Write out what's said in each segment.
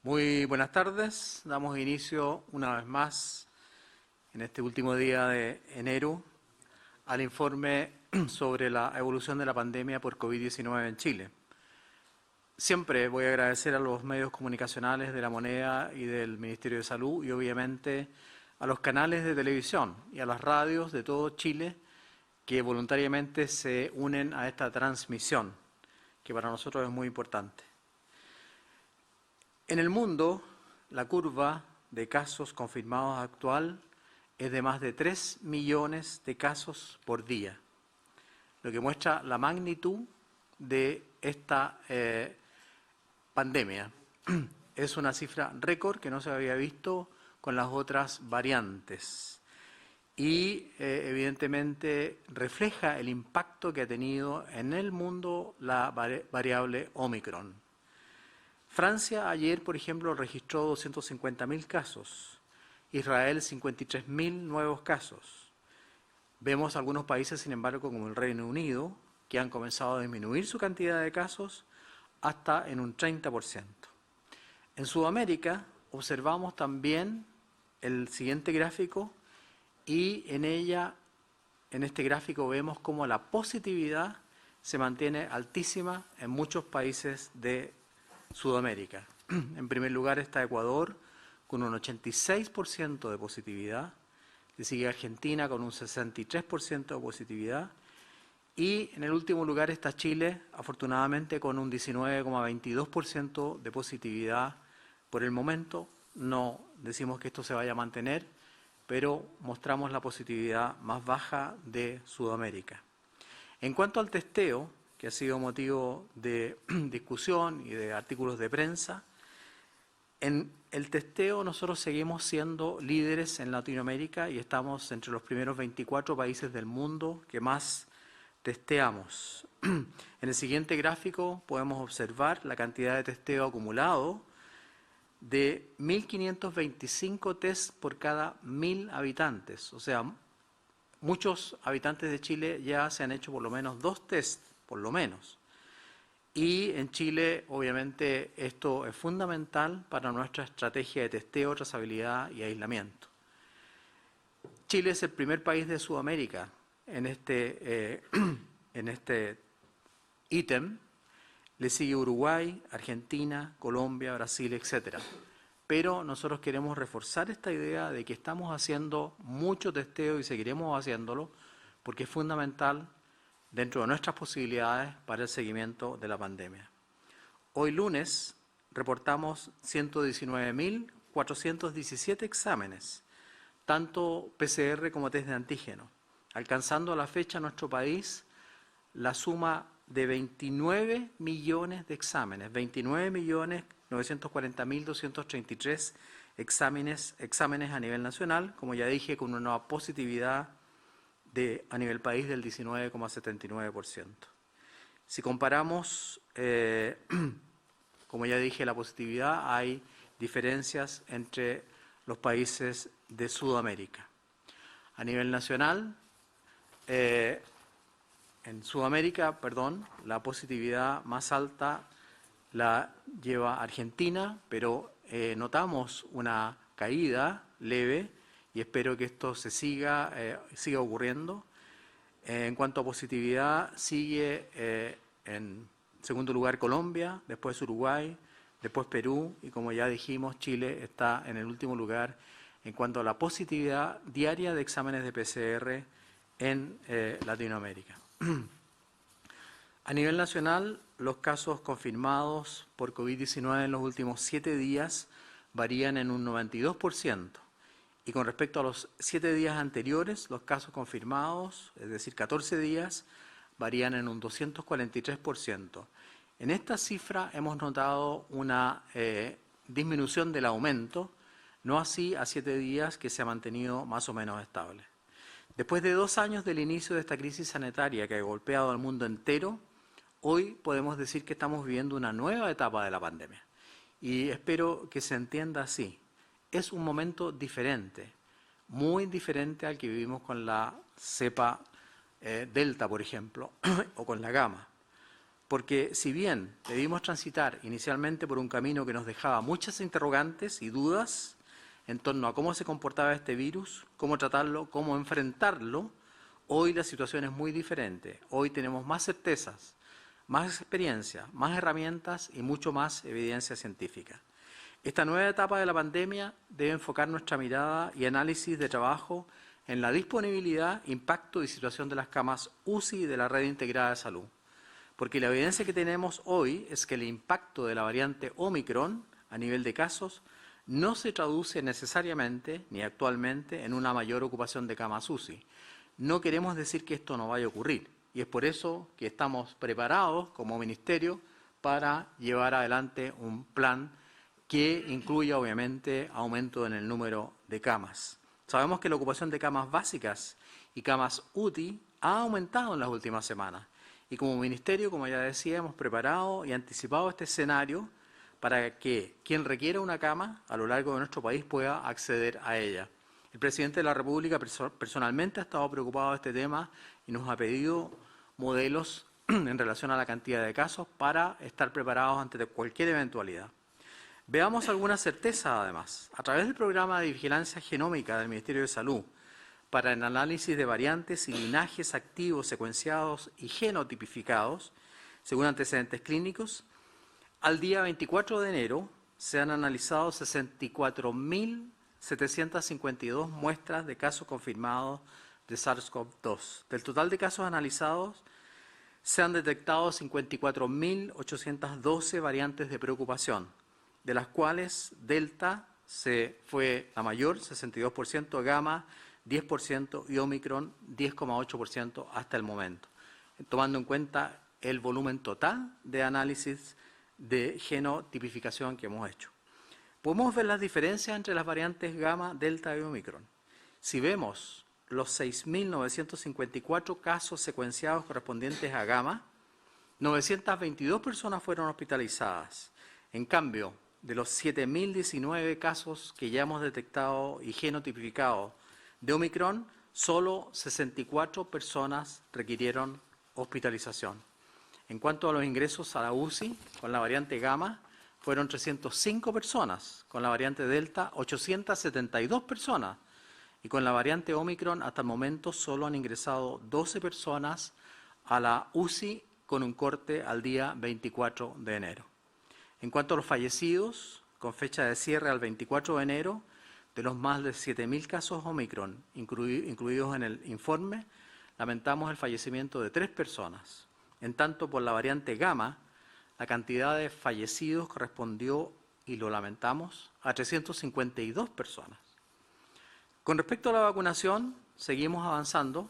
Muy buenas tardes. Damos inicio una vez más en este último día de enero al informe sobre la evolución de la pandemia por COVID-19 en Chile. Siempre voy a agradecer a los medios comunicacionales de La Moneda y del Ministerio de Salud y obviamente a los canales de televisión y a las radios de todo Chile que voluntariamente se unen a esta transmisión, que para nosotros es muy importante. En el mundo, la curva de casos confirmados actual es de más de 3 millones de casos por día, lo que muestra la magnitud de esta pandemia. Es una cifra récord que no se había visto con las otras variantes y evidentemente refleja el impacto que ha tenido en el mundo la variable Omicron. Francia ayer, por ejemplo, registró 250.000 casos, Israel 53.000 nuevos casos. Vemos algunos países, sin embargo, como el Reino Unido, que han comenzado a disminuir su cantidad de casos hasta en un 30%. En Sudamérica observamos también el siguiente gráfico y en este gráfico vemos cómo la positividad se mantiene altísima en muchos países de Sudamérica. En primer lugar está Ecuador con un 86% de positividad, le sigue Argentina con un 63% de positividad y en el último lugar está Chile, afortunadamente con un 19,22% de positividad. Por el momento no decimos que esto se vaya a mantener, pero mostramos la positividad más baja de Sudamérica. En cuanto al testeo, que ha sido motivo de discusión y de artículos de prensa, en el testeo nosotros seguimos siendo líderes en Latinoamérica y estamos entre los primeros 24 países del mundo que más testeamos. En el siguiente gráfico podemos observar la cantidad de testeo acumulado de 1.525 test por cada 1.000 habitantes. O sea, muchos habitantes de Chile ya se han hecho por lo menos 2 test, por lo menos. Y en Chile, obviamente, esto es fundamental para nuestra estrategia de testeo, trazabilidad y aislamiento. Chile es el primer país de Sudamérica en este ítem. Le sigue Uruguay, Argentina, Colombia, Brasil, etc. Pero nosotros queremos reforzar esta idea de que estamos haciendo mucho testeo y seguiremos haciéndolo porque es fundamental dentro de nuestras posibilidades para el seguimiento de la pandemia. Hoy lunes reportamos 119.417 exámenes, tanto PCR como test de antígeno, alcanzando a la fecha en nuestro país la suma de 29 millones de exámenes, 29.940.233 exámenes a nivel nacional, como ya dije, con una positividad a nivel país del 19,79%. Si comparamos, como ya dije, la positividad, hay diferencias entre los países de Sudamérica. A nivel nacional, en Sudamérica, la positividad más alta la lleva Argentina, pero notamos una caída leve y espero que esto se siga ocurriendo. En cuanto a positividad, sigue en segundo lugar Colombia, después Uruguay, después Perú y como ya dijimos, Chile está en el último lugar en cuanto a la positividad diaria de exámenes de PCR en Latinoamérica. A nivel nacional, los casos confirmados por COVID-19 en los últimos 7 días varían en un 92%. Y con respecto a los 7 días anteriores, los casos confirmados, es decir, 14 días, varían en un 243%. En esta cifra hemos notado una disminución del aumento, no así a 7 días que se ha mantenido más o menos estable. Después de 2 años del inicio de esta crisis sanitaria que ha golpeado al mundo entero, hoy podemos decir que estamos viviendo una nueva etapa de la pandemia. Y espero que se entienda así. Es un momento diferente, muy diferente al que vivimos con la cepa Delta, por ejemplo, o con la Gamma. porque si bien debimos transitar inicialmente por un camino que nos dejaba muchas interrogantes y dudas en torno a cómo se comportaba este virus, cómo tratarlo, cómo enfrentarlo, hoy la situación es muy diferente. Hoy tenemos más certezas, más experiencia, más herramientas y mucho más evidencia científica. Esta nueva etapa de la pandemia debe enfocar nuestra mirada y análisis de trabajo en la disponibilidad, impacto y situación de las camas UCI y de la red integrada de salud. Porque la evidencia que tenemos hoy es que el impacto de la variante Omicron a nivel de casos no se traduce necesariamente, ni actualmente, en una mayor ocupación de camas UCI. No queremos decir que esto no vaya a ocurrir, y es por eso que estamos preparados como Ministerio para llevar adelante un plan que incluya, obviamente, aumento en el número de camas. Sabemos que la ocupación de camas básicas y camas UTI ha aumentado en las últimas semanas, y como Ministerio, como ya decía, hemos preparado y anticipado este escenario para que quien requiera una cama a lo largo de nuestro país pueda acceder a ella. El presidente de la República personalmente ha estado preocupado de este tema y nos ha pedido modelos en relación a la cantidad de casos para estar preparados ante cualquier eventualidad. Veamos alguna certeza, además. A través del programa de vigilancia genómica del Ministerio de Salud para el análisis de variantes y linajes activos, secuenciados y genotipificados, según antecedentes clínicos, al día 24 de enero se han analizado 64.752 muestras de casos confirmados de SARS-CoV-2. Del total de casos analizados, se han detectado 54.812 variantes de preocupación, de las cuales Delta fue la mayor, 62%, Gamma 10% y Omicron 10,8% hasta el momento, tomando en cuenta el volumen total de análisis de genotipificación que hemos hecho. Podemos ver las diferencias entre las variantes Gamma, Delta y Omicron. Si vemos los 6.954 casos secuenciados correspondientes a Gamma, 922 personas fueron hospitalizadas. En cambio, de los 7.019 casos que ya hemos detectado y genotipificado de Omicron, solo 64 personas requirieron hospitalización. En cuanto a los ingresos a la UCI, con la variante Gamma, fueron 305 personas, con la variante Delta, 872 personas, y con la variante Omicron, hasta el momento, solo han ingresado 12 personas a la UCI con un corte al día 24 de enero. En cuanto a los fallecidos, con fecha de cierre al 24 de enero, de los más de 7.000 casos Omicron incluidos en el informe, lamentamos el fallecimiento de 3 personas. En tanto, por la variante Gamma, la cantidad de fallecidos correspondió, y lo lamentamos, a 352 personas. Con respecto a la vacunación, seguimos avanzando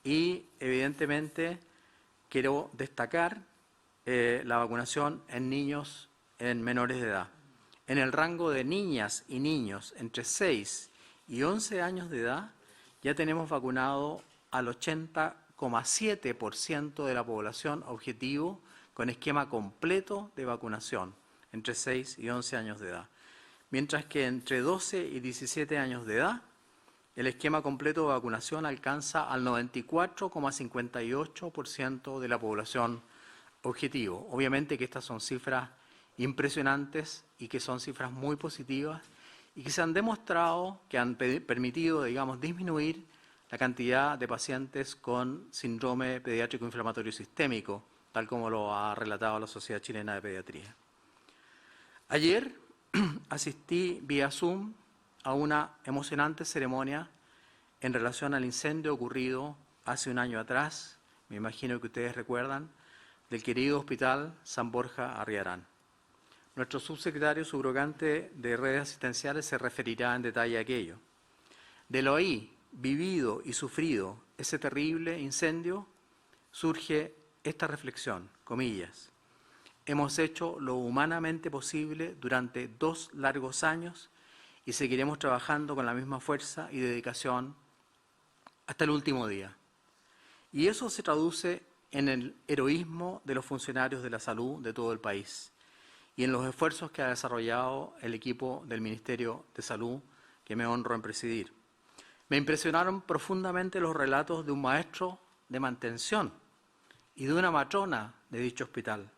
y, evidentemente, quiero destacar la vacunación en niños en menores de edad. En el rango de niñas y niños entre 6 y 11 años de edad, ya tenemos vacunado al 80,7% de la población objetivo con esquema completo de vacunación entre 6 y 11 años de edad. Mientras que entre 12 y 17 años de edad, el esquema completo de vacunación alcanza al 94,58% de la población objetivo. Obviamente que estas son cifras impresionantes y que son cifras muy positivas y que se han demostrado que han permitido, disminuir la cantidad de pacientes con síndrome pediátrico inflamatorio sistémico, tal como lo ha relatado la Sociedad Chilena de Pediatría. Ayer asistí vía Zoom a una emocionante ceremonia en relación al incendio ocurrido hace un año atrás, me imagino que ustedes recuerdan, del querido Hospital San Borja Arriarán. Nuestro subsecretario subrogante de redes asistenciales se referirá en detalle a aquello. De lo ahí vivido y sufrido ese terrible incendio, surge esta reflexión, comillas. Hemos hecho lo humanamente posible durante 2 largos años y seguiremos trabajando con la misma fuerza y dedicación hasta el último día. Y eso se traduce en el heroísmo de los funcionarios de la salud de todo el país y en los esfuerzos que ha desarrollado el equipo del Ministerio de Salud que me honro en presidir. Me impresionaron profundamente los relatos de un maestro de mantención y de una matrona de dicho hospital.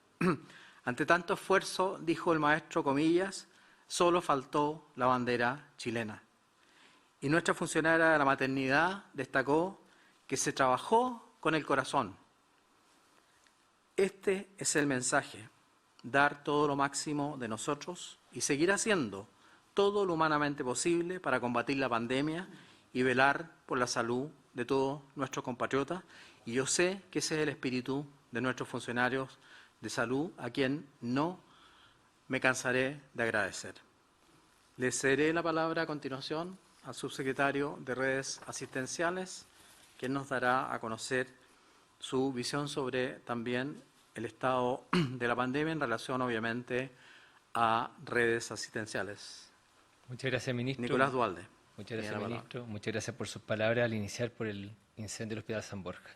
Ante tanto esfuerzo, dijo el maestro, comillas, solo faltó la bandera chilena. Y nuestra funcionaria de la maternidad destacó que se trabajó con el corazón. Este es el mensaje, dar todo lo máximo de nosotros y seguir haciendo todo lo humanamente posible para combatir la pandemia y velar por la salud de todos nuestros compatriotas. Y yo sé que ese es el espíritu de nuestros funcionarios de salud, a quien no me cansaré de agradecer. Le cederé la palabra a continuación al subsecretario de Redes Asistenciales, quien nos dará a conocer su visión sobre también el estado de la pandemia en relación, obviamente, a redes asistenciales. Muchas gracias, ministro. Nicolás Duhalde. Muchas gracias, ministro. Muchas gracias por sus palabras al iniciar por el incendio del Hospital San Borja.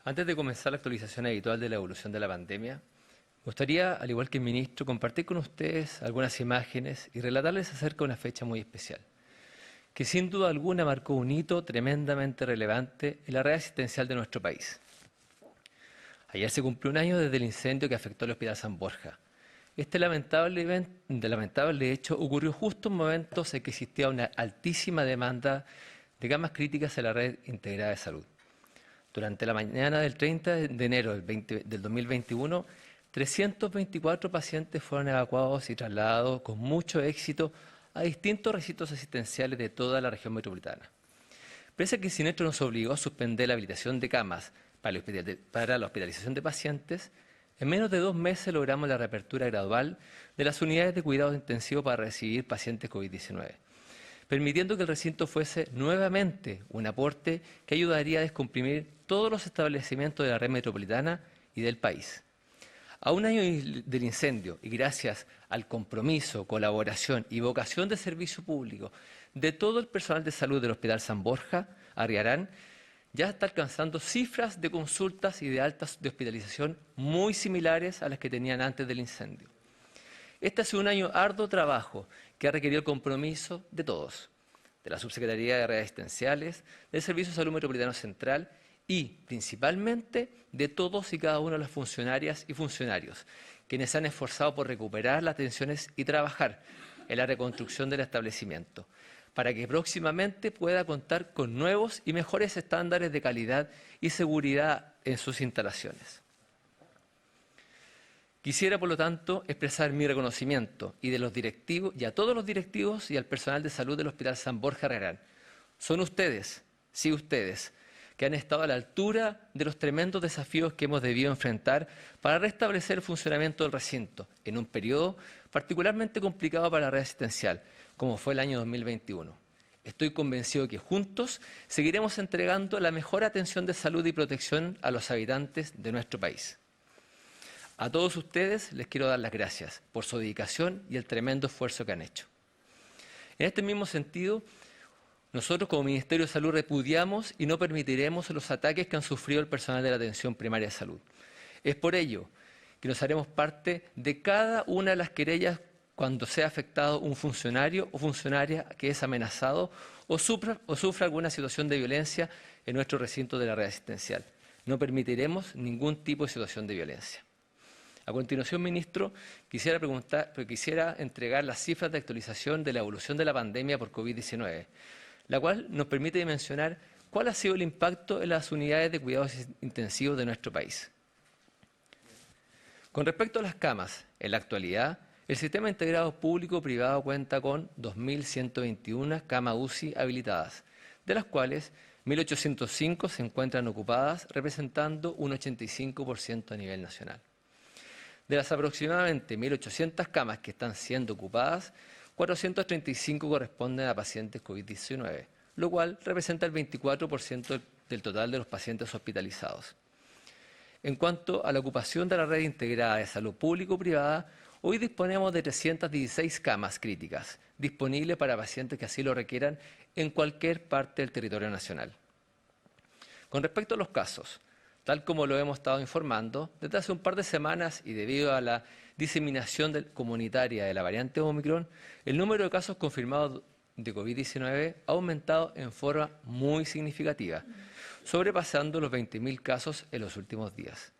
Antes de comenzar la actualización habitual de la evolución de la pandemia, me gustaría, al igual que el ministro, compartir con ustedes algunas imágenes y relatarles acerca de una fecha muy especial, que sin duda alguna marcó un hito tremendamente relevante en la red asistencial de nuestro país. Ayer se cumplió un año desde el incendio que afectó el Hospital San Borja. Este lamentable hecho ocurrió justo en momentos en que existía una altísima demanda de camas críticas en la red integrada de salud. Durante la mañana del 30 de enero del 2021, 324 pacientes fueron evacuados y trasladados con mucho éxito a distintos recintos asistenciales de toda la región metropolitana. Pese a que el siniestro nos obligó a suspender la habilitación de camas para la hospitalización de pacientes, en menos de 2 meses logramos la reapertura gradual de las unidades de cuidados intensivos para recibir pacientes COVID-19, permitiendo que el recinto fuese nuevamente un aporte que ayudaría a descomprimir todos los establecimientos de la red metropolitana y del país. A un año del incendio y gracias al compromiso, colaboración y vocación de servicio público de todo el personal de salud del Hospital San Borja, Arriarán, ya está alcanzando cifras de consultas y de altas de hospitalización muy similares a las que tenían antes del incendio. Este ha sido un año arduo trabajo que ha requerido el compromiso de todos, de la Subsecretaría de Redes Asistenciales, del Servicio de Salud Metropolitano Central y, principalmente, de todos y cada una de las funcionarias y funcionarios, quienes se han esforzado por recuperar las atenciones y trabajar en la reconstrucción del establecimiento, para que próximamente pueda contar con nuevos y mejores estándares de calidad y seguridad en sus instalaciones. Quisiera, por lo tanto, expresar mi reconocimiento y a todos los directivos y al personal de salud del Hospital San Borja Arriarán. Son ustedes, sí ustedes, que han estado a la altura de los tremendos desafíos que hemos debido enfrentar para restablecer el funcionamiento del recinto en un periodo particularmente complicado para la red asistencial, como fue el año 2021. Estoy convencido que juntos seguiremos entregando la mejor atención de salud y protección a los habitantes de nuestro país. A todos ustedes les quiero dar las gracias por su dedicación y el tremendo esfuerzo que han hecho. En este mismo sentido, nosotros como Ministerio de Salud repudiamos y no permitiremos los ataques que han sufrido el personal de la atención primaria de salud. Es por ello que nos haremos parte de cada una de las querellas cuando sea afectado un funcionario o funcionaria que es amenazado o sufra alguna situación de violencia en nuestro recinto de la red asistencial. No permitiremos ningún tipo de situación de violencia. A continuación, ministro, quisiera entregar las cifras de actualización de la evolución de la pandemia por COVID-19, la cual nos permite dimensionar cuál ha sido el impacto en las unidades de cuidados intensivos de nuestro país. Con respecto a las camas, en la actualidad, el sistema integrado público-privado cuenta con 2.121 camas UCI habilitadas, de las cuales 1.805 se encuentran ocupadas, representando un 85% a nivel nacional. De las aproximadamente 1.800 camas que están siendo ocupadas, 435 corresponden a pacientes COVID-19, lo cual representa el 24% del total de los pacientes hospitalizados. En cuanto a la ocupación de la red integrada de salud público-privada, hoy disponemos de 316 camas críticas, disponibles para pacientes que así lo requieran en cualquier parte del territorio nacional. Con respecto a los casos, tal como lo hemos estado informando, desde hace un par de semanas y debido a la diseminación comunitaria de la variante Omicron, el número de casos confirmados de COVID-19 ha aumentado en forma muy significativa. sobrepasando los 20.000 casos en los últimos días.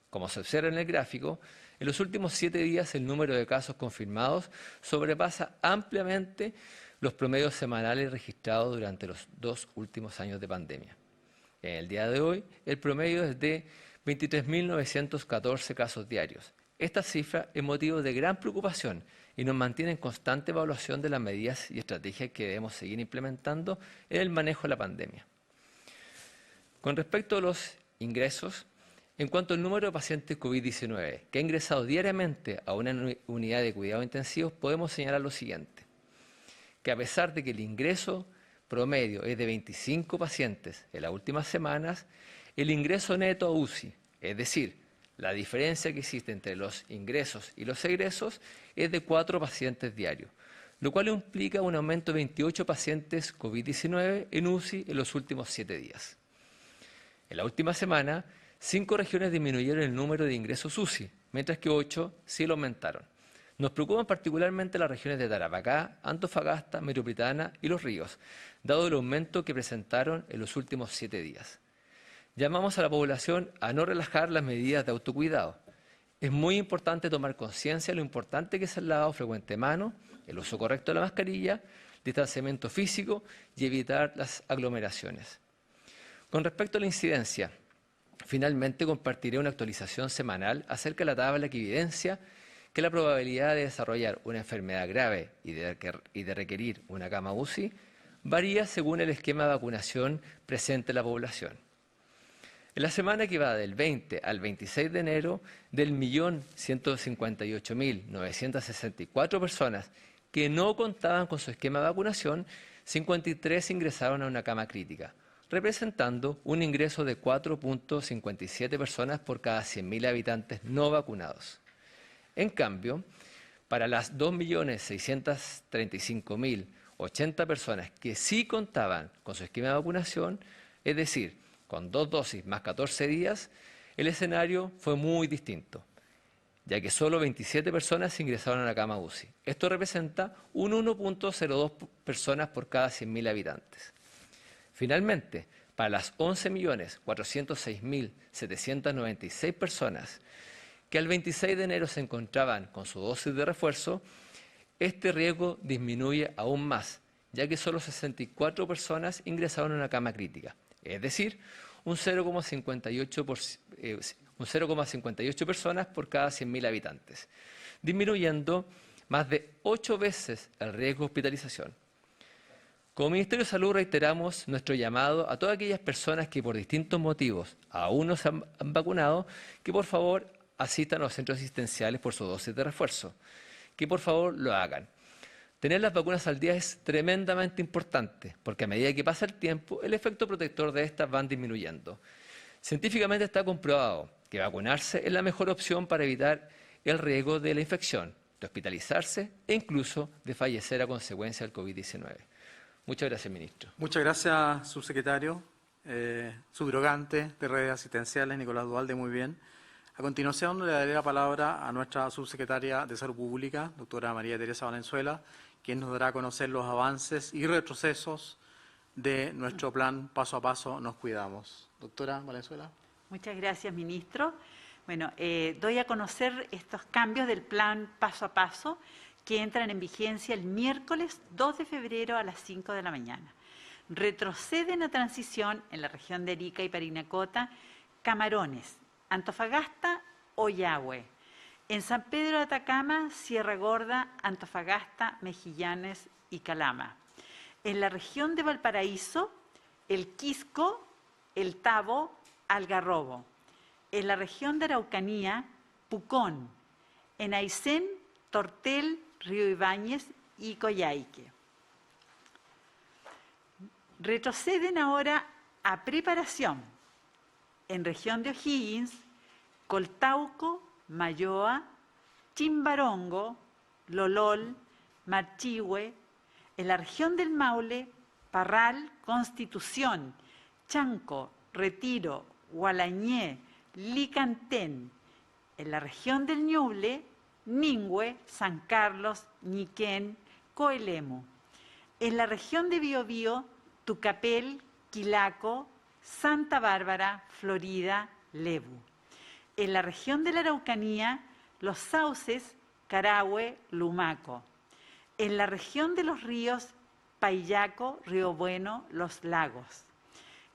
Como se observa en el gráfico, en los últimos 7 días el número de casos confirmados sobrepasa ampliamente los promedios semanales registrados durante los 2 últimos años de pandemia. En el día de hoy, el promedio es de 23.914 casos diarios. Esta cifra es motivo de gran preocupación y nos mantiene en constante evaluación de las medidas y estrategias que debemos seguir implementando en el manejo de la pandemia. Con respecto a los ingresos, en cuanto al número de pacientes COVID-19 que ha ingresado diariamente a una unidad de cuidados intensivos, podemos señalar lo siguiente, que a pesar de que el ingreso promedio es de 25 pacientes en las últimas semanas, el ingreso neto a UCI, es decir, la diferencia que existe entre los ingresos y los egresos, es de 4 pacientes diarios, lo cual implica un aumento de 28 pacientes COVID-19 en UCI en los últimos 7 días. En la última semana, 5 regiones disminuyeron el número de ingresos UCI, mientras que 8 sí lo aumentaron. Nos preocupan particularmente las regiones de Tarapacá, Antofagasta, Metropolitana y Los Ríos, dado el aumento que presentaron en los últimos 7 días. Llamamos a la población a no relajar las medidas de autocuidado. Es muy importante tomar conciencia de lo importante que es el lavado frecuente de manos, el uso correcto de la mascarilla, distanciamiento físico y evitar las aglomeraciones. Con respecto a la incidencia, finalmente compartiré una actualización semanal acerca de la tabla que evidencia que la probabilidad de desarrollar una enfermedad grave y de requerir una cama UCI varía según el esquema de vacunación presente en la población. En la semana que va del 20 al 26 de enero, del 1.158.964 personas que no contaban con su esquema de vacunación, 53 ingresaron a una cama crítica, representando un ingreso de 4.57 personas por cada 100.000 habitantes no vacunados. En cambio, para las 2.635.080 personas que sí contaban con su esquema de vacunación, es decir, con 2 dosis más 14 días, el escenario fue muy distinto, ya que solo 27 personas ingresaron a la cama UCI. Esto representa un 1.02 personas por cada 100.000 habitantes. Finalmente, para las 11.406.796 personas que al 26 de enero se encontraban con su dosis de refuerzo, este riesgo disminuye aún más, ya que solo 64 personas ingresaron a una cama crítica, es decir, un 0,58 personas por cada 100.000 habitantes, disminuyendo más de 8 veces el riesgo de hospitalización. Como Ministerio de Salud reiteramos nuestro llamado a todas aquellas personas que por distintos motivos aún no se han vacunado, que por favor asistan a los centros asistenciales por su dosis de refuerzo, que por favor lo hagan. Tener las vacunas al día es tremendamente importante, porque a medida que pasa el tiempo, el efecto protector de estas van disminuyendo. Científicamente está comprobado que vacunarse es la mejor opción para evitar el riesgo de la infección, de hospitalizarse e incluso de fallecer a consecuencia del COVID-19. Muchas gracias, ministro. Muchas gracias, subsecretario. Subrogante de redes asistenciales, Nicolás Duhalde, muy bien. A continuación le daré la palabra a nuestra subsecretaria de Salud Pública, doctora María Teresa Valenzuela, quien nos dará a conocer los avances y retrocesos de nuestro plan Paso a Paso Nos Cuidamos. Doctora Valenzuela. Muchas gracias, ministro. Bueno, doy a conocer estos cambios del plan Paso a Paso que entran en vigencia el miércoles 2 de febrero a las 5 de la mañana. Retroceden a transición en la región de Arica y Parinacota, Camarones, Antofagasta, Ollagüe. En San Pedro de Atacama, Sierra Gorda, Antofagasta, Mejillanes y Calama. En la región de Valparaíso, El Quisco, El Tabo, Algarrobo. En la región de Araucanía, Pucón. En Aysén, Tortel, Río Ibáñez y Coyhaique. Retroceden ahora a preparación en región de O'Higgins, Coltauco, Mayoa, Chimbarongo, Lolol, Marchihue, en la región del Maule, Parral, Constitución, Chanco, Retiro, Gualañé, Licantén, en la región del Ñuble, Ningüe, San Carlos, Ñiquén, Coelemu, en la región de Biobío, Tucapel, Quilaco, Santa Bárbara, Florida, Lebu. En la región de la Araucanía, los sauces, Carahue, Lumaco. En la región de los ríos, Paillaco, Río Bueno, Los Lagos.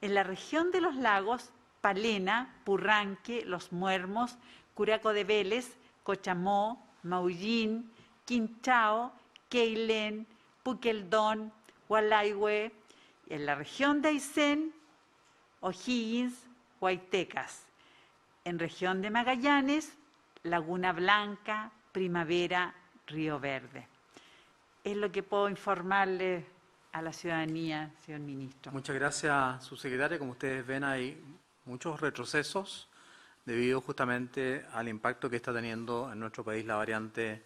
En la región de los lagos, Palena, Purranque, Los Muermos, Curaco de Vélez, Cochamó, Maullín, Quinchao, Queilén, Puqueldón, Hualaihue. En la región de Aysén, O'Higgins, Huaytecas. En región de Magallanes, Laguna Blanca, Primavera, Río Verde. Es lo que puedo informarle a la ciudadanía, señor ministro. Muchas gracias, subsecretaria. Como ustedes ven, hay muchos retrocesos debido justamente al impacto que está teniendo en nuestro país la variante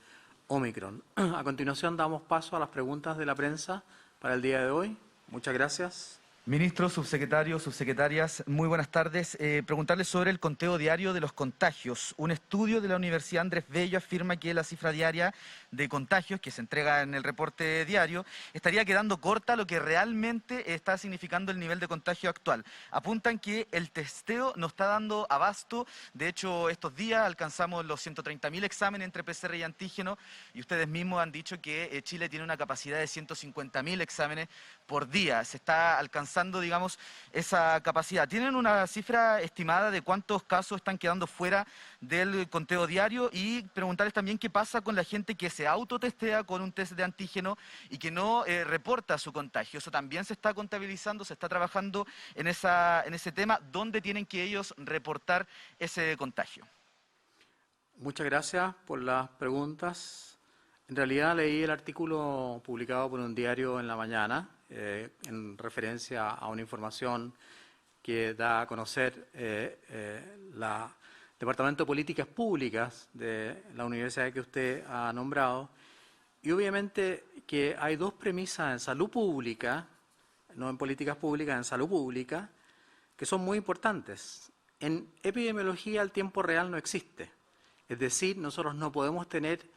Omicron. A continuación, damos paso a las preguntas de la prensa para el día de hoy. Muchas gracias. Ministro, subsecretario, subsecretarias, muy buenas tardes. Preguntarles sobre el conteo diario de los contagios. Un estudio de la Universidad Andrés Bello afirma que la cifra diaria de contagios que se entrega en el reporte diario estaría quedando corta a lo que realmente está significando el nivel de contagio actual. Apuntan que el testeo no está dando abasto. De hecho, estos días alcanzamos los 130.000 exámenes entre PCR y antígeno y ustedes mismos han dicho que Chile tiene una capacidad de 150.000 exámenes por día. Se está alcanzando, digamos, esa capacidad. ¿Tienen una cifra estimada de cuántos casos están quedando fuera del conteo diario? Y preguntarles también qué pasa con la gente que se autotestea con un test de antígeno y que no reporta su contagio. Eso también se está contabilizando, se está trabajando en ese tema. ¿Dónde tienen que ellos reportar ese contagio? Muchas gracias por las preguntas. En realidad leí el artículo publicado por un diario en la mañana en referencia a una información que da a conocer el Departamento de Políticas Públicas de la universidad que usted ha nombrado. Y obviamente que hay dos premisas en salud pública, no en políticas públicas, en salud pública, que son muy importantes. En epidemiología el tiempo real no existe. Es decir, nosotros no podemos tener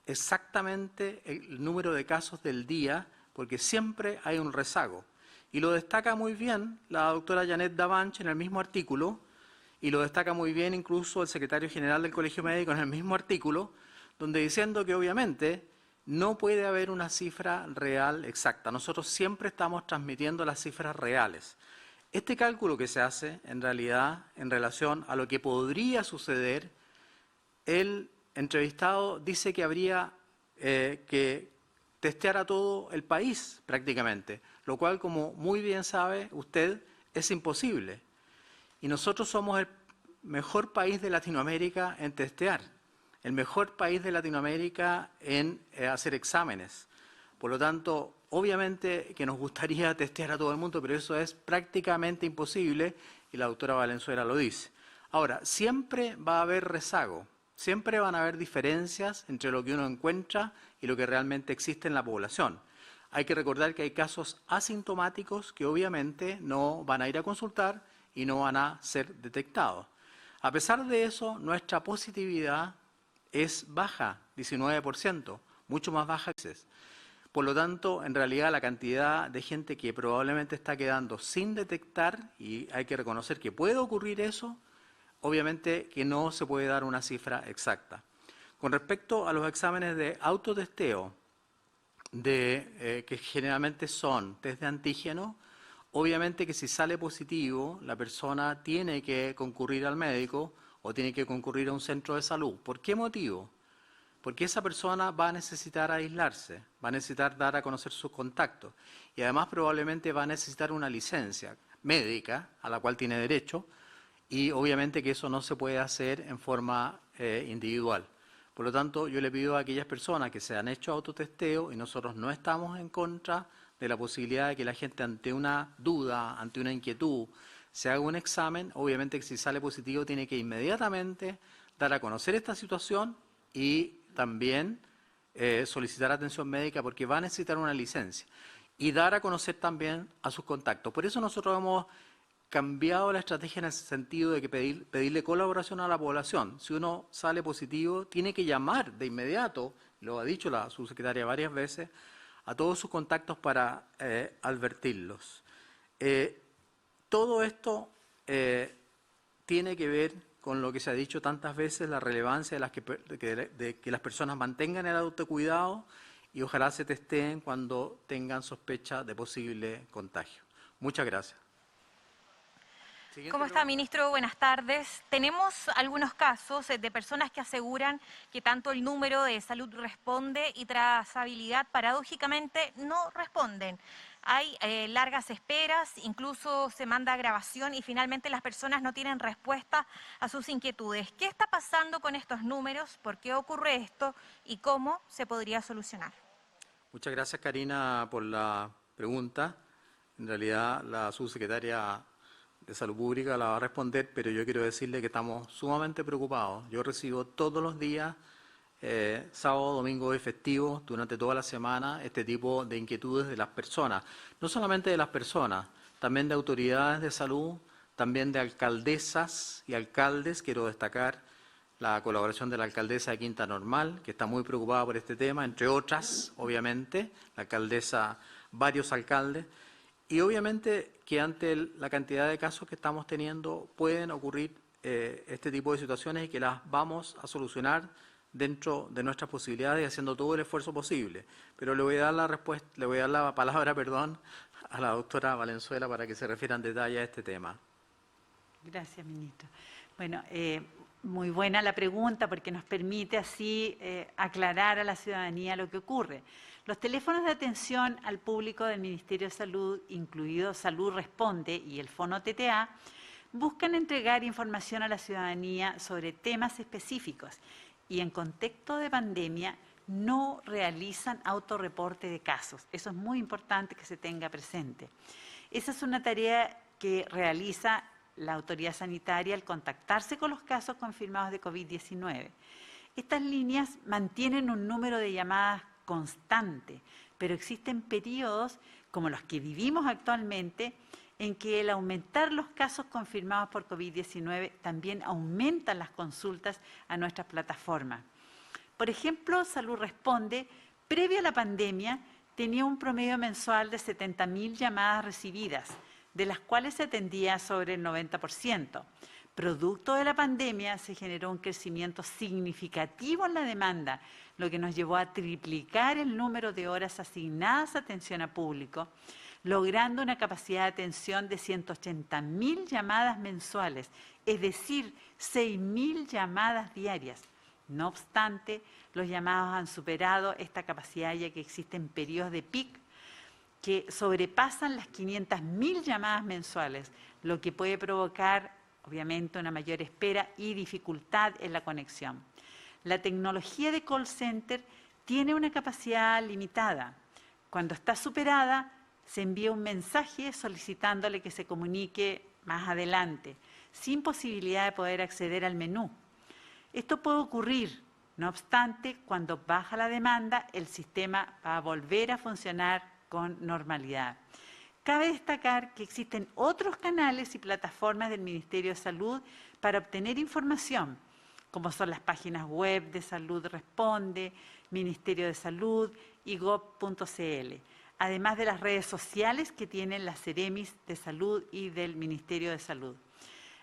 exactamente el número de casos del día porque siempre hay un rezago. Y lo destaca muy bien la doctora Janet Davanch en el mismo artículo, y lo destaca muy bien incluso el secretario general del Colegio Médico en el mismo artículo, donde diciendo que obviamente no puede haber una cifra real exacta. Nosotros siempre estamos transmitiendo las cifras reales. Este cálculo que se hace, en realidad, en relación a lo que podría suceder, el entrevistado dice que habría que testear a todo el país prácticamente, lo cual, como muy bien sabe usted, es imposible. Y nosotros somos el mejor país de Latinoamérica en testear, el mejor país de Latinoamérica en hacer exámenes. Por lo tanto, obviamente que nos gustaría testear a todo el mundo, pero eso es prácticamente imposible y la doctora Valenzuela lo dice. Ahora, siempre va a haber rezago. Siempre van a haber diferencias entre lo que uno encuentra y lo que realmente existe en la población. Hay que recordar que hay casos asintomáticos que obviamente no van a ir a consultar y no van a ser detectados. A pesar de eso, nuestra positividad es baja, 19%, mucho más baja que veces. Por lo tanto, en realidad la cantidad de gente que probablemente está quedando sin detectar, y hay que reconocer que puede ocurrir eso, obviamente que no se puede dar una cifra exacta. Con respecto a los exámenes de autotesteo, que generalmente son test de antígeno, obviamente que si sale positivo, la persona tiene que concurrir al médico o tiene que concurrir a un centro de salud. ¿Por qué motivo? Porque esa persona va a necesitar aislarse, va a necesitar dar a conocer sus contactos y además probablemente va a necesitar una licencia médica a la cual tiene derecho. Y obviamente que eso no se puede hacer en forma individual. Por lo tanto, yo le pido a aquellas personas que se han hecho autotesteo, y nosotros no estamos en contra de la posibilidad de que la gente ante una duda, ante una inquietud, se haga un examen. Obviamente que si sale positivo tiene que inmediatamente dar a conocer esta situación y también solicitar atención médica porque va a necesitar una licencia. Y dar a conocer también a sus contactos. Por eso nosotros hemos cambiado la estrategia en el sentido de que pedirle colaboración a la población. Si uno sale positivo, tiene que llamar de inmediato, lo ha dicho la subsecretaria varias veces, a todos sus contactos para advertirlos. Todo esto tiene que ver con lo que se ha dicho tantas veces, la relevancia de que las personas mantengan el autocuidado y ojalá se testeen cuando tengan sospecha de posible contagio. Muchas gracias. ¿Cómo está, ministro? Buenas tardes. Tenemos algunos casos de personas que aseguran que tanto el número de Salud Responde y trazabilidad paradójicamente no responden. Hay largas esperas, incluso se manda grabación y finalmente las personas no tienen respuesta a sus inquietudes. ¿Qué está pasando con estos números? ¿Por qué ocurre esto? ¿Y cómo se podría solucionar? Muchas gracias, Karina, por la pregunta. En realidad, la subsecretaria de Salud Pública la va a responder, pero yo quiero decirle que estamos sumamente preocupados. Yo recibo todos los días, sábado, domingo y festivos, durante toda la semana, este tipo de inquietudes de las personas. No solamente de las personas, también de autoridades de salud, también de alcaldesas y alcaldes. Quiero destacar la colaboración de la alcaldesa de Quinta Normal, que está muy preocupada por este tema, entre otras, obviamente, la alcaldesa, varios alcaldes. Y obviamente que ante la cantidad de casos que estamos teniendo pueden ocurrir este tipo de situaciones y que las vamos a solucionar dentro de nuestras posibilidades y haciendo todo el esfuerzo posible. Pero le voy a dar la respuesta, le voy a dar la palabra, a la doctora Valenzuela para que se refiera en detalle a este tema. Gracias, ministro. Bueno, muy buena la pregunta porque nos permite así aclarar a la ciudadanía lo que ocurre. Los teléfonos de atención al público del Ministerio de Salud, incluido Salud Responde y el Fono TTA, buscan entregar información a la ciudadanía sobre temas específicos y en contexto de pandemia no realizan autorreporte de casos. Eso es muy importante que se tenga presente. Esa es una tarea que realiza la autoridad sanitaria al contactarse con los casos confirmados de COVID-19. Estas líneas mantienen un número de llamadas constante, pero existen periodos, como los que vivimos actualmente, en que el aumentar los casos confirmados por COVID-19 también aumentan las consultas a nuestras plataformas. Por ejemplo, Salud Responde, previo a la pandemia, tenía un promedio mensual de 70.000 llamadas recibidas, de las cuales se atendía sobre el 90%. Producto de la pandemia se generó un crecimiento significativo en la demanda, lo que nos llevó a triplicar el número de horas asignadas a atención a público, logrando una capacidad de atención de 180.000 llamadas mensuales, es decir, 6.000 llamadas diarias. No obstante, los llamados han superado esta capacidad ya que existen periodos de pic que sobrepasan las 500.000 llamadas mensuales, lo que puede provocar, obviamente, una mayor espera y dificultad en la conexión. La tecnología de call center tiene una capacidad limitada. Cuando está superada, se envía un mensaje solicitándole que se comunique más adelante, sin posibilidad de poder acceder al menú. Esto puede ocurrir, no obstante, cuando baja la demanda, el sistema va a volver a funcionar con normalidad. Cabe destacar que existen otros canales y plataformas del Ministerio de Salud para obtener información, como son las páginas web de Salud Responde, Ministerio de Salud y gov.cl, además de las redes sociales que tienen las Ceremis de Salud y del Ministerio de Salud.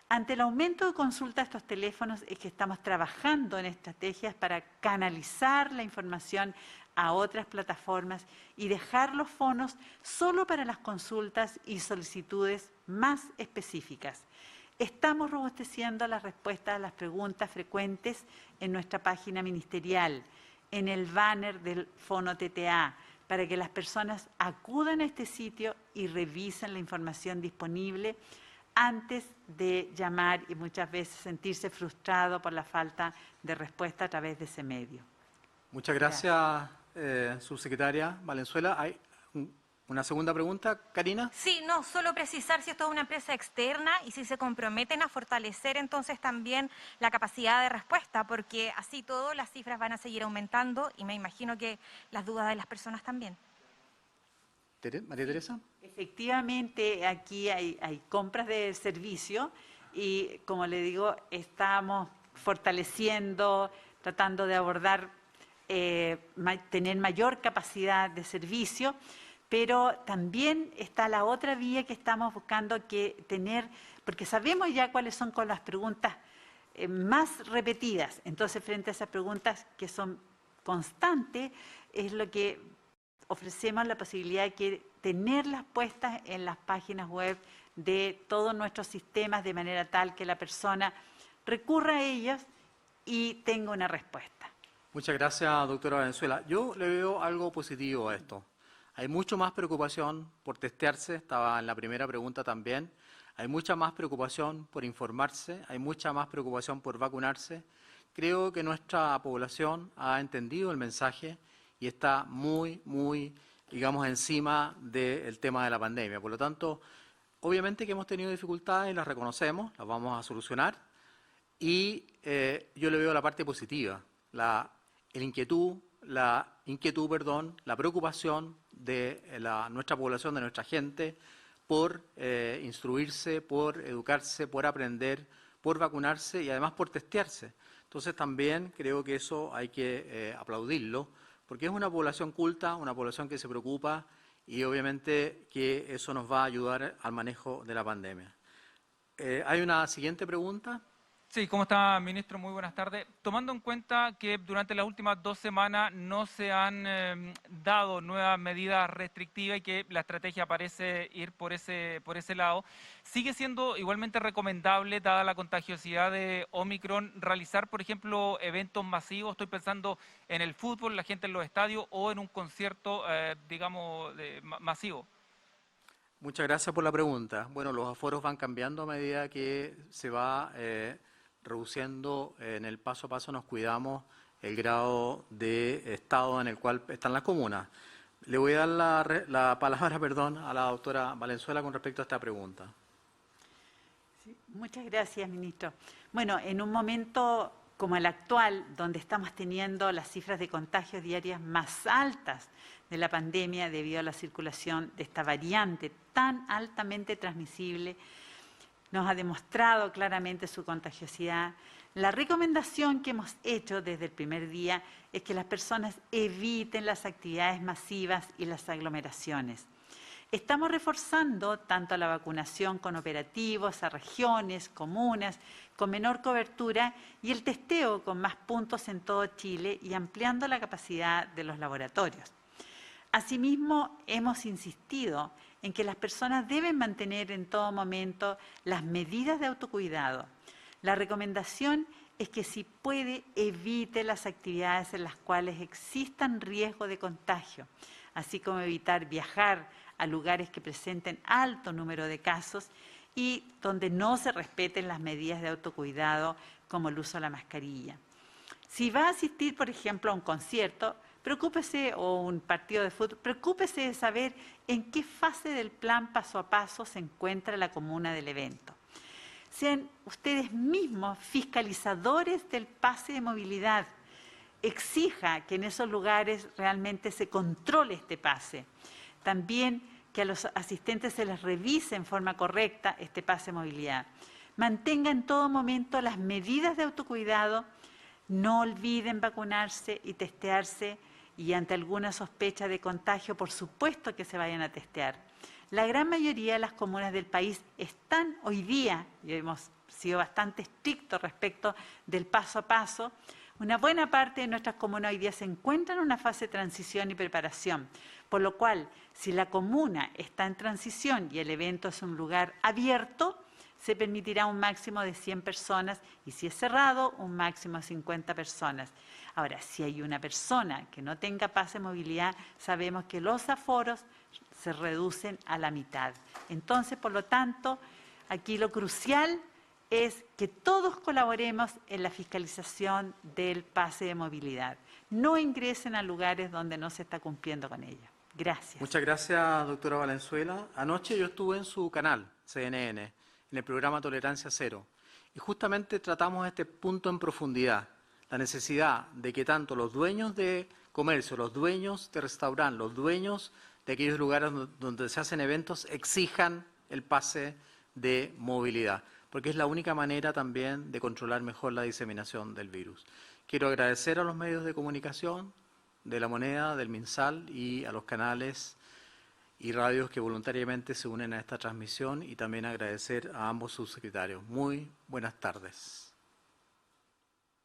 Ante el aumento de consultas a estos teléfonos es que estamos trabajando en estrategias para canalizar la información a otras plataformas y dejar los fonos solo para las consultas y solicitudes más específicas. Estamos robusteciendo las respuestas a las preguntas frecuentes en nuestra página ministerial, en el banner del Fono TTA, para que las personas acudan a este sitio y revisen la información disponible antes de llamar y muchas veces sentirse frustrado por la falta de respuesta a través de ese medio. Muchas gracias, subsecretaria Valenzuela. ¿Hay una segunda pregunta, Karina? Sí, no, solo precisar si esto es una empresa externa y si se comprometen a fortalecer entonces también la capacidad de respuesta, porque así todo las cifras van a seguir aumentando y me imagino que las dudas de las personas también. María Teresa. Efectivamente, aquí hay compras de servicio y, como le digo, estamos fortaleciendo, tratando de abordar, tener mayor capacidad de servicio, pero también está la otra vía que estamos buscando tener, porque sabemos ya cuáles son con las preguntas más repetidas. Entonces, frente a esas preguntas que son constantes, es lo que ofrecemos la posibilidad de tenerlas puestas en las páginas web de todos nuestros sistemas, de manera tal que la persona recurra a ellas y tenga una respuesta. Muchas gracias, doctora Valenzuela. Yo le veo algo positivo a esto. Hay mucho más preocupación por testearse, estaba en la primera pregunta también. Hay mucha más preocupación por informarse, hay mucha más preocupación por vacunarse. Creo que nuestra población ha entendido el mensaje y está muy, digamos, encima del tema de la pandemia. Por lo tanto, obviamente que hemos tenido dificultades, las reconocemos, las vamos a solucionar. Y yo le veo la parte positiva, la preocupación de nuestra población, de nuestra gente, por instruirse, por educarse, por aprender, por vacunarse y además por testearse. Entonces también creo que eso hay que aplaudirlo, porque es una población culta, una población que se preocupa y obviamente que eso nos va a ayudar al manejo de la pandemia. ¿Hay una siguiente pregunta? Sí, ¿cómo está, ministro? Muy buenas tardes. Tomando en cuenta que durante las últimas 2 semanas no se han dado nuevas medidas restrictivas y que la estrategia parece ir por ese lado, ¿sigue siendo igualmente recomendable, dada la contagiosidad de Omicron, realizar, por ejemplo, eventos masivos? Estoy pensando en el fútbol, la gente en los estadios o en un concierto, digamos, masivo. Muchas gracias por la pregunta. Bueno, los aforos van cambiando a medida que se va reduciendo en el paso a paso, nos cuidamos el grado de estado en el cual están las comunas. Le voy a dar la palabra, a la doctora Valenzuela con respecto a esta pregunta. Sí, muchas gracias, ministro. Bueno, en un momento como el actual, donde estamos teniendo las cifras de contagios diarias más altas de la pandemia debido a la circulación de esta variante tan altamente transmisible, nos ha demostrado claramente su contagiosidad. La recomendación que hemos hecho desde el primer día es que las personas eviten las actividades masivas y las aglomeraciones. Estamos reforzando tanto la vacunación con operativos a regiones, comunas, con menor cobertura y el testeo con más puntos en todo Chile y ampliando la capacidad de los laboratorios. Asimismo, hemos insistido en que las personas deben mantener en todo momento las medidas de autocuidado. La recomendación es que si puede, evite las actividades en las cuales existan riesgo de contagio, así como evitar viajar a lugares que presenten alto número de casos y donde no se respeten las medidas de autocuidado como el uso de la mascarilla. Si va a asistir, por ejemplo, a un concierto, preocúpese, o un partido de fútbol, preocúpese de saber en qué fase del plan paso a paso se encuentra la comuna del evento. Sean ustedes mismos fiscalizadores del pase de movilidad. Exija que en esos lugares realmente se controle este pase. También que a los asistentes se les revise en forma correcta este pase de movilidad. Mantenga en todo momento las medidas de autocuidado. No olviden vacunarse y testearse, y ante alguna sospecha de contagio, por supuesto que se vayan a testear. La gran mayoría de las comunas del país están hoy día, y hemos sido bastante estrictos respecto del paso a paso, una buena parte de nuestras comunas hoy día se encuentran en una fase de transición y preparación, por lo cual, si la comuna está en transición y el evento es un lugar abierto, se permitirá un máximo de 100 personas y si es cerrado, un máximo de 50 personas. Ahora, si hay una persona que no tenga pase de movilidad, sabemos que los aforos se reducen a la mitad. Entonces, por lo tanto, aquí lo crucial es que todos colaboremos en la fiscalización del pase de movilidad. No ingresen a lugares donde no se está cumpliendo con ella. Gracias. Muchas gracias, doctora Valenzuela. Anoche yo estuve en su canal, CNN, en el programa Tolerancia Cero, y justamente tratamos este punto en profundidad, la necesidad de que tanto los dueños de comercio, los dueños de restaurantes, los dueños de aquellos lugares donde se hacen eventos exijan el pase de movilidad, porque es la única manera también de controlar mejor la diseminación del virus. Quiero agradecer a los medios de comunicación, de La Moneda, del MinSal y a los canales y radios que voluntariamente se unen a esta transmisión, y también agradecer a ambos subsecretarios. Muy buenas tardes.